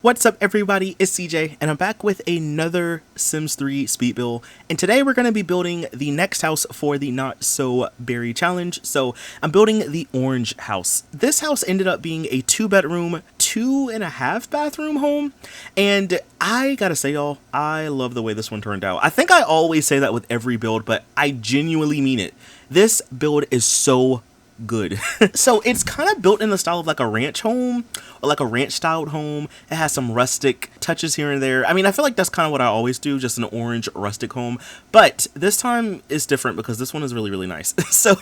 What's up everybody, it's CJ and I'm back with another Sims 3 speed build, and today we're going to be building the next house for the Not So Berry challenge. So I'm building the orange house. This house ended up being a 2-bedroom, 2.5 bathroom home, and I gotta say y'all, I love the way this one turned out. I think I always say that with every build, but I genuinely mean it. This build is so good. So it's kind of built in the style of like a ranch home or like a ranch styled home. It has some rustic touches here and there. I mean, I feel like that's kind of what I always do, just an orange rustic home, but this time is different because this one is really nice. So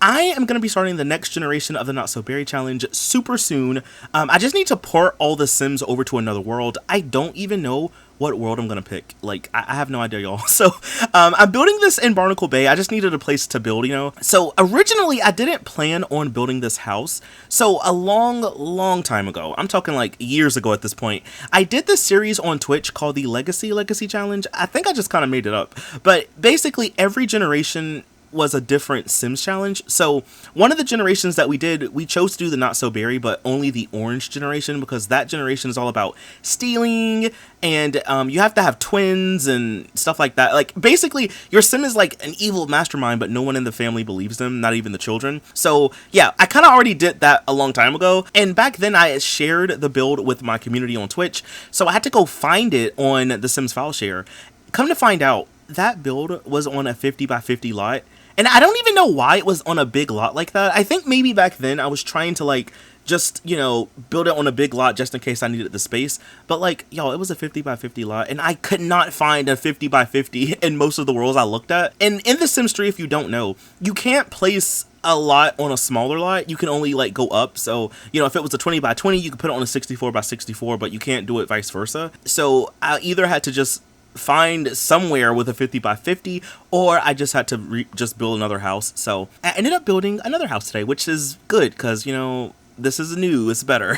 I am going to be starting the next generation of the Not So Berry challenge super soon. I just need to port all the Sims over to another world. I don't even know what world I'm gonna pick. Like, I have no idea, y'all. So I'm building this in Barnacle Bay. I just needed a place to build, you know. So originally I didn't plan on building this house. So a long time ago, I'm talking like years ago at this point, I did this series on Twitch called the Legacy Challenge. I think I just kind of made it up, but basically every generation was a different Sims challenge. So one of the generations that we did, we chose to do the Not So Berry, but only the orange generation, because that generation is all about stealing, and you have to have twins and stuff like that. Like, basically your Sim is like an evil mastermind, but no one in the family believes them, not even the children. So yeah, I kind of already did that a long time ago, and back then I shared the build with my community on Twitch, so I had to go find it on the Sims file share. Come to find out, that build was on a 50 by 50 lot. And I don't even know why it was on a big lot like that. I think maybe back then I was trying to like just, you know, build it on a big lot just in case I needed the space. But like, y'all, it was a 50 by 50 lot, and I could not find a 50 by 50 in most of the worlds I looked at. And in the Sims 3, if you don't know, you can't place a lot on a smaller lot. You can only like go up. So, you know, if it was a 20 by 20, you could put it on a 64 by 64, but you can't do it vice versa. So I either had to just find somewhere with a 50 by 50, or I just had to just build another house. So I ended up building another house today, which is good because, you know, this is new, it's better.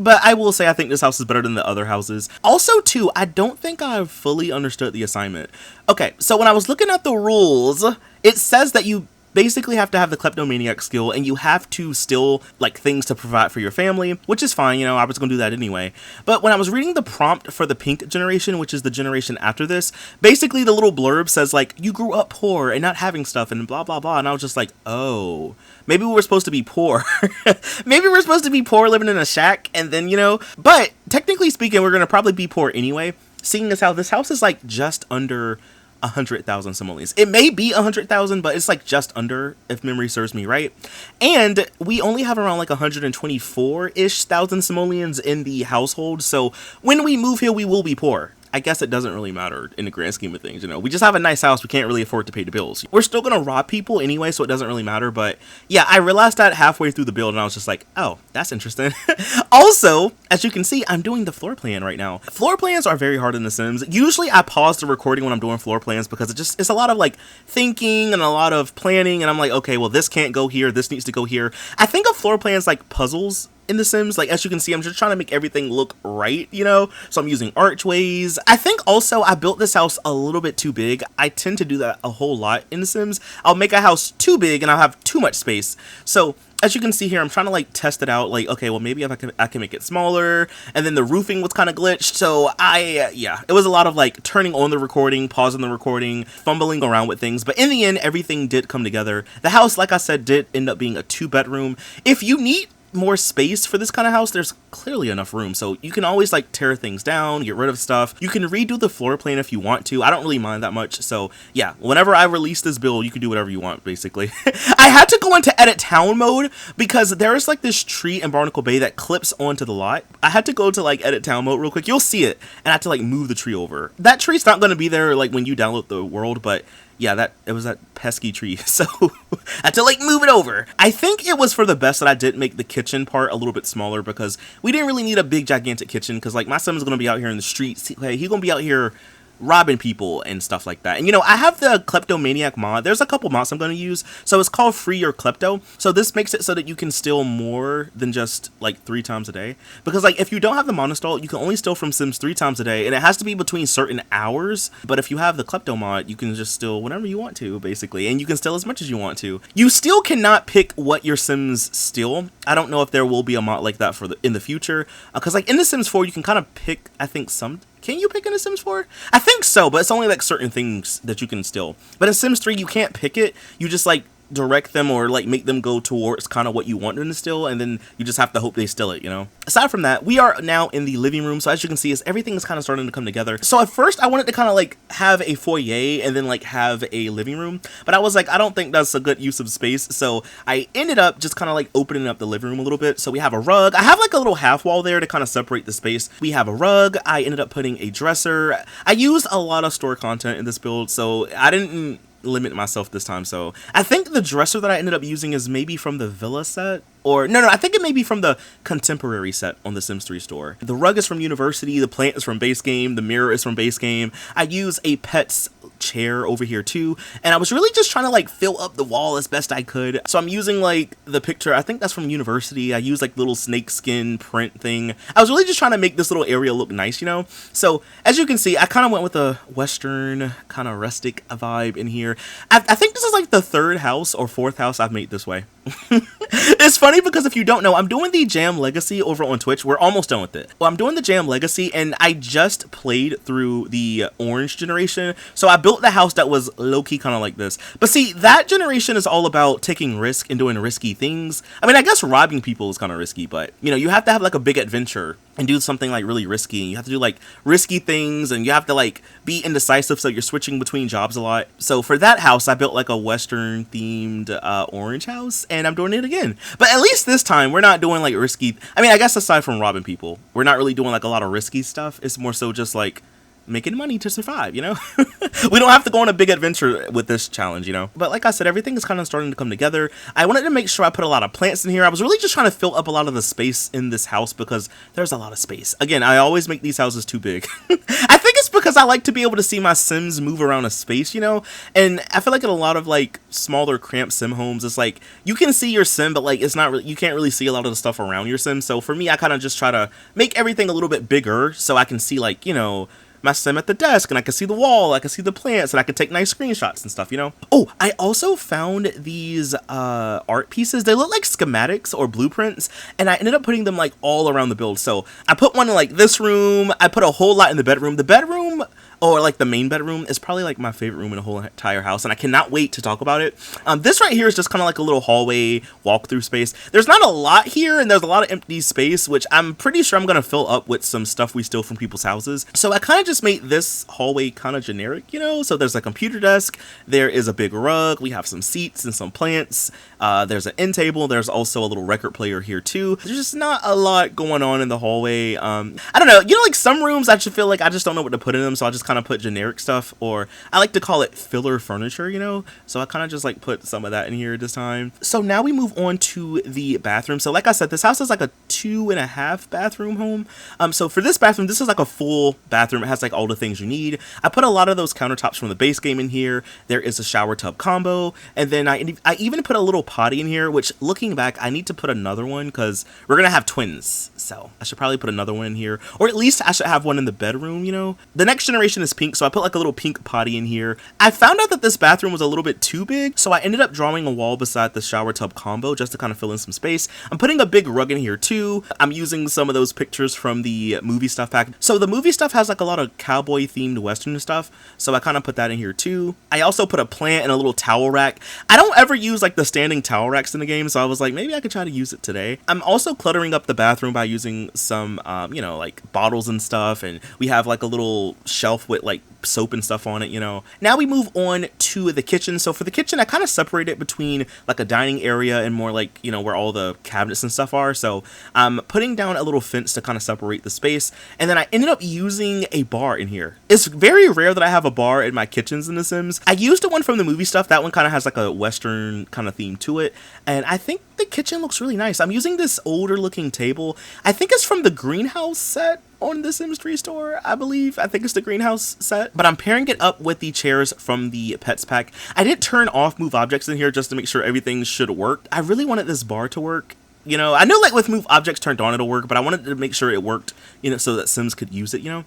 But I will say I think this house is better than the other houses. Also too, I don't think I fully understood the assignment. Okay, so when I was looking at the rules, it says that you basically have to have the kleptomaniac skill, and you have to steal like things to provide for your family, which is fine, you know, I was gonna do that anyway. But when I was reading the prompt for the pink generation, which is the generation after this, basically the little blurb says like, you grew up poor and not having stuff and blah blah blah, and I was just like, oh, maybe we were supposed to be poor. Maybe we're supposed to be poor living in a shack, and then, you know, but technically speaking we're gonna probably be poor anyway, seeing as how this house is like just under 100,000 simoleons. It may be 100,000, but it's like just under, if memory serves me right. And we only have around like 124-ish thousand simoleons in the household. So when we move here, we will be poor. I guess it doesn't really matter in the grand scheme of things, you know. We just have a nice house, we can't really afford to pay the bills. We're still gonna rob people anyway, so it doesn't really matter. But yeah, I realized that halfway through the build, and I was just like, oh, that's interesting. Also, as you can see, I'm doing the floor plan right now. Floor plans are very hard in The Sims. Usually I pause the recording when I'm doing floor plans because it's a lot of like thinking and a lot of planning, and I'm like, okay, well, this can't go here, this needs to go here. I think of floor plans like puzzles in The Sims. Like, as you can see, I'm just trying to make everything look right, you know, so I'm using archways. I think also I built this house a little bit too big. I tend to do that a whole lot in The Sims. I'll make a house too big and I'll have too much space. So as you can see here, I'm trying to like test it out, like, okay, well, maybe if I can make it smaller. And then the roofing was kind of glitched, so yeah, it was a lot of like turning on the recording, pausing the recording, fumbling around with things, but in the end everything did come together. The house, like I said, did end up being a 2-bedroom. If you need more space for this kind of house, there's clearly enough room, so you can always like tear things down, get rid of stuff. You can redo the floor plan if you want to. I don't really mind that much. So yeah, whenever I release this build, you can do whatever you want, basically. I had to go into edit town mode because there is like this tree in Barnacle Bay that clips onto the lot. I had to go to like edit town mode real quick. You'll see it, and I had to like move the tree over. That tree's not going to be there like when you download the world, but yeah, it was that pesky tree, so I had to like move it over. I think it was for the best that I did make the kitchen part a little bit smaller, because we didn't really need a big gigantic kitchen, because like my son is gonna be out here in the streets. He's gonna be out here robbing people and stuff like that. And you know, I have the kleptomaniac mod. There's a couple mods I'm going to use. So it's called Free Your Klepto. So this makes it so that you can steal more than just like 3 times a day. Because like if you don't have the mod installed, you can only steal from Sims 3 times a day, and it has to be between certain hours. But if you have the klepto mod, you can just steal whenever you want to, basically, and you can steal as much as you want to. You still cannot pick what your Sims steal. I don't know if there will be a mod like that for in the future, because like in the Sims 4 you can kind of pick, I think, some. Can you pick in The Sims 4? I think so, but it's only like certain things that you can steal. But in Sims 3, you can't pick it. You just like direct them or like make them go towards kind of what you want them to steal, and then you just have to hope they steal it, you know. Aside from that, we are now in the living room, so as you can see, everything is kind of starting to come together. So at first I wanted to kind of like have a foyer and then like have a living room, but I was like, I don't think that's a good use of space, so I ended up just kind of like opening up the living room a little bit. So we have a rug. I have like a little half wall there to kind of separate the space. We have a rug. I ended up putting a dresser. I used a lot of store content in this build, so I didn't limit myself this time. So I think the dresser that I ended up using is maybe from the Villa set, or no, I think it may be from the Contemporary set on the Sims 3 store. The rug is from University, the plant is from base game, the mirror is from base game. I use a pet's chair over here too, and I was really just trying to like fill up the wall as best I could. So I'm using like the picture, I think that's from University. I use like little snake skin print thing. I was really just trying to make this little area look nice, you know. So as you can see, I kind of went with a western kind of rustic vibe in here. I think this is like the 3rd house or 4th house I've made this way. It's funny because if you don't know, I'm doing the Jam Legacy over on Twitch. We're almost done with it. Well, I'm doing the Jam Legacy, and I just played through the orange generation. So I built the house that was low-key kind of like this. But see, that generation is all about taking risk and doing risky things. I mean, I guess robbing people is kind of risky, but you know, you have to have like a big adventure and do something like really risky, and you have to do like risky things, and you have to like be indecisive, so you're switching between jobs a lot. So for that house, I built like a western themed orange house, and I'm doing it again. But at least this time we're not doing like risky. I mean, I guess aside from robbing people, we're not really doing like a lot of risky stuff. It's more so just like making money to survive, you know. We don't have to go on a big adventure with this challenge, you know. But like I said, everything is kind of starting to come together. I wanted to make sure I put a lot of plants in here. I was really just trying to fill up a lot of the space in this house because there's a lot of space. Again, I always make these houses too big. I think it's because I like to be able to see my Sims move around a space, you know. And I feel like in a lot of like smaller cramped Sim homes, it's like you can see your Sim, but like it's not really, you can't really see a lot of the stuff around your Sim. So for me, I kind of just try to make everything a little bit bigger so I can see, like, you know, my Sim at the desk, and I can see the wall, I can see the plants, and I can take nice screenshots and stuff, you know. Oh, I also found these art pieces. They look like schematics or blueprints, and I ended up putting them like all around the build. So I put one in like this room. I put a whole lot in the bedroom. The bedroom, or like the main bedroom, is probably like my favorite room in the whole entire house, and I cannot wait to talk about it. This right here is just kind of like a little hallway walkthrough space. There's not a lot here, and there's a lot of empty space, which I'm pretty sure I'm gonna fill up with some stuff we steal from people's houses. So I kind of just made this hallway kind of generic, you know. So there's a computer desk, there is a big rug, we have some seats and some plants, there's an end table, there's also a little record player here too. There's just not a lot going on in the hallway. I don't know, you know, like some rooms I just feel like I just don't know what to put in them, so I just kind of put generic stuff, or I like to call it filler furniture, you know. So I kind of just like put some of that in here this time. So now we move on to the bathroom. So like I said, this house is like a 2.5 bathroom home. So for this bathroom, this is like a full bathroom. It has like all the things you need. I put a lot of those countertops from the base game in here. There is a shower tub combo, and then I even put a little potty in here, which looking back, I need to put another one because we're gonna have twins, so I should probably put another one in here, or at least I should have one in the bedroom, you know. The next generation is pink, so I put like a little pink potty in here. I found out that this bathroom was a little bit too big, so I ended up drawing a wall beside the shower tub combo just to kind of fill in some space. I'm putting a big rug in here too. I'm using some of those pictures from the movie stuff pack. So the movie stuff has like a lot of cowboy themed western stuff, so I kind of put that in here too. I also put a plant and a little towel rack. I don't ever use like the standing towel racks in the game, so I was like, maybe I could try to use it today. I'm also cluttering up the bathroom by using some you know, like bottles and stuff, and we have like a little shelf with like soap and stuff on it, you know. Now we move on to the kitchen. So for the kitchen, I kind of separate it between like a dining area and more like, you know, where all the cabinets and stuff are. So I'm putting down a little fence to kind of separate the space, and then I ended up using a bar in here. It's very rare that I have a bar in my kitchens in The Sims. I used the one from the movie stuff. That one kind of has like a Western kind of theme to it. And I think the kitchen looks really nice. I'm using this older looking table. I think it's from the greenhouse set on the Sims 3 store, I believe. I think it's the greenhouse set. But I'm pairing it up with the chairs from the pets pack. I did turn off move objects in here just to make sure everything should work. I really wanted this bar to work. You know, I know like with move objects turned on it'll work, but I wanted to make sure it worked, you know, so that Sims could use it, you know.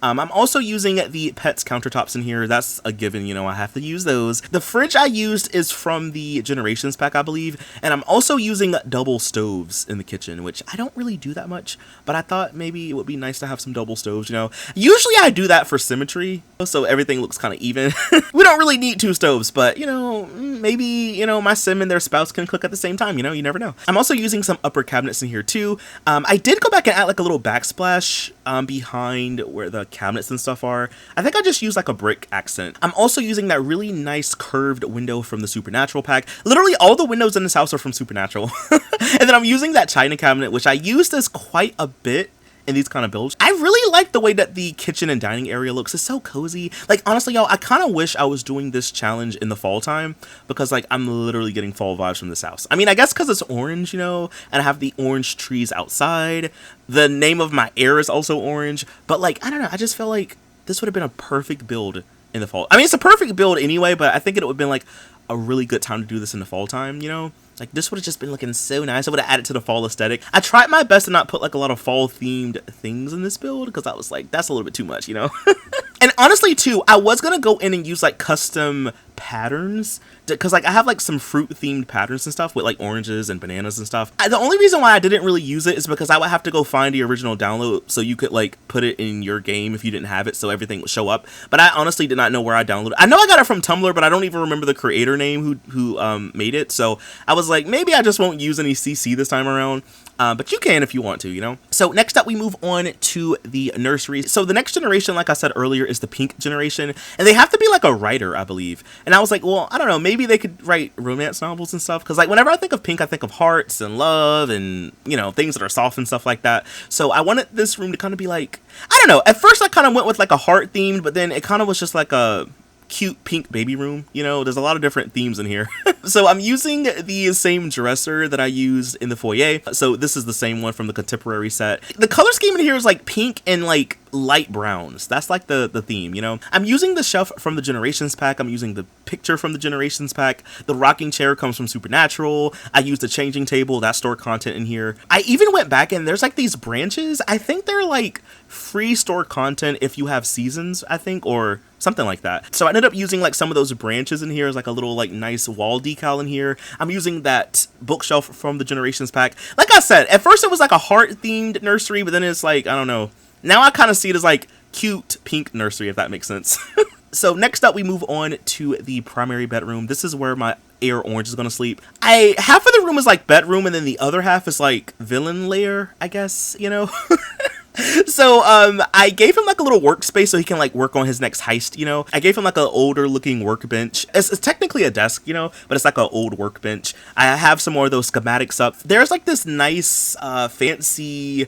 I'm also using the pets countertops in here. That's a given, you know, I have to use those. The fridge I used is from the Generations pack, I believe. And I'm also using double stoves in the kitchen, which I don't really do that much, but I thought maybe it would be nice to have some double stoves, you know. Usually I do that for symmetry, so everything looks kind of even. We don't really need 2 stoves, but, you know, maybe, you know, my Sim and their spouse can cook at the same time, you know, you never know. I'm also using some upper cabinets in here too. I did go back and add like a little backsplash behind where the cabinets and stuff are. I think I just used like a brick accent. I'm also using that really nice curved window from the Supernatural pack. Literally all the windows in this house are from Supernatural. And then I'm using that china cabinet, which I used this quite a bit in these kind of builds. I really like the way that the kitchen and dining area looks. It's so cozy. Like, honestly, y'all, I kind of wish I was doing this challenge in the fall time, because like I'm literally getting fall vibes from this house. I mean, I guess because it's orange, you know, and I have the orange trees outside. The name of my heir is also orange, but like, I don't know, I just felt like this would have been a perfect build in the fall. I mean, it's a perfect build anyway, but I think it would have been like a really good time to do this in the fall time, you know? Like, this would have just been looking so nice. I would have added to the fall aesthetic. I tried my best to not put like a lot of fall themed things in this build, because I was like, that's a little bit too much, you know? And honestly too, I was gonna go in and use like custom patterns, because like I have like some fruit themed patterns and stuff with like oranges and bananas and stuff. The only reason why I didn't really use it is because I would have to go find the original download so you could like put it in your game if you didn't have it, so everything would show up. But I honestly did not know where I downloaded. I know I got it from Tumblr, but I don't even remember the creator name who made it. So I was like, maybe I just won't use any CC this time around. But you can if you want to, you know? So next up, we move on to the nursery. So the next generation, like I said earlier, is the pink generation. And they have to be like a writer, I believe. And I was like, well, I don't know, maybe they could write romance novels and stuff. Because like whenever I think of pink, I think of hearts and love and, you know, things that are soft and stuff like that. So I wanted this room to kind of be like, I don't know. At first, I kind of went with like a heart themed, but then it kind of was just like a cute pink baby room. You know, there's a lot of different themes in here. So I'm using the same dresser that I used in the foyer. So this is the same one from the contemporary set. The color scheme in here is like pink and like light browns. That's like the theme, you know. I'm using the shelf from the Generations pack. I'm using the picture from the Generations pack. The rocking chair comes from Supernatural. I used the changing table that store content in here. I even went back and there's like these branches. I think they're like free store content if you have seasons, I think, or something like that. So I ended up using like some of those branches in here as like a little like nice wall decal in here. I'm using that bookshelf from the Generations pack. Like I said, at first it was like a heart themed nursery, but then it's like, I don't know. Now I kind of see it as like cute pink nursery, if that makes sense. So next up, we move on to the primary bedroom. This is where my heir orange is going to sleep. Half of the room is like bedroom, and then the other half is like villain lair, I guess, you know? So I gave him like a little workspace so he can like work on his next heist, you know. I gave him like an older looking workbench. It's technically a desk, you know, but it's like an old workbench. I have some more of those schematics up. There's like this nice fancy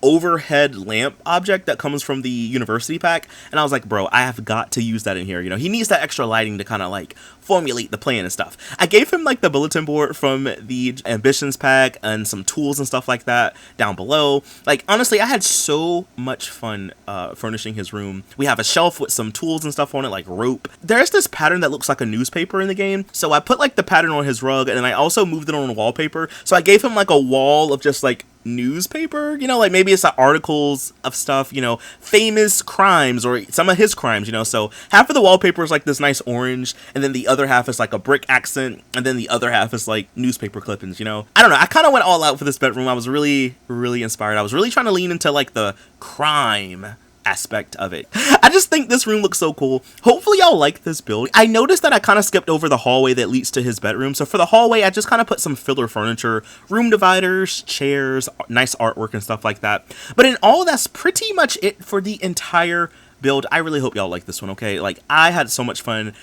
overhead lamp object that comes from the university pack, and I was like, bro, I have got to use that in here, you know. He needs that extra lighting to kind of like formulate the plan and stuff. I gave him like the bulletin board from the ambitions pack and some tools and stuff like that down below. Like, honestly, I had so much fun furnishing his room. We have a shelf with some tools and stuff on it, like rope. There's this pattern that looks like a newspaper in the game, so I put like the pattern on his rug, and then I also moved it on wallpaper. So I gave him like a wall of just like newspaper, you know, like maybe it's like articles of stuff, you know, famous crimes or some of his crimes, you know. So half of the wallpaper is like this nice orange, and then the other half is like a brick accent, and then the other half is like newspaper clippings, you know. I don't know, I kind of went all out for this bedroom. I was really inspired. I was really trying to lean into like the crime aspect of it. I just think this room looks so cool. Hopefully y'all like this build. I noticed that I kind of skipped over the hallway that leads to his bedroom. So for the hallway, I just kind of put some filler furniture, room dividers, chairs, nice artwork and stuff like that. But in all, that's pretty much it for the entire build. I really hope y'all like this one, okay? Like, I had so much fun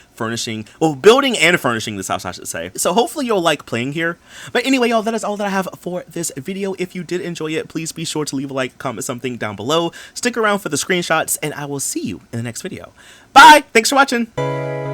building and furnishing this house, I should say. So hopefully you'll like playing here. But anyway, y'all, that is all that I have for this video. If you did enjoy it, please be sure to leave a like, comment something down below. Stick around for the screenshots, and I will see you in the next video. Bye! Thanks for watching!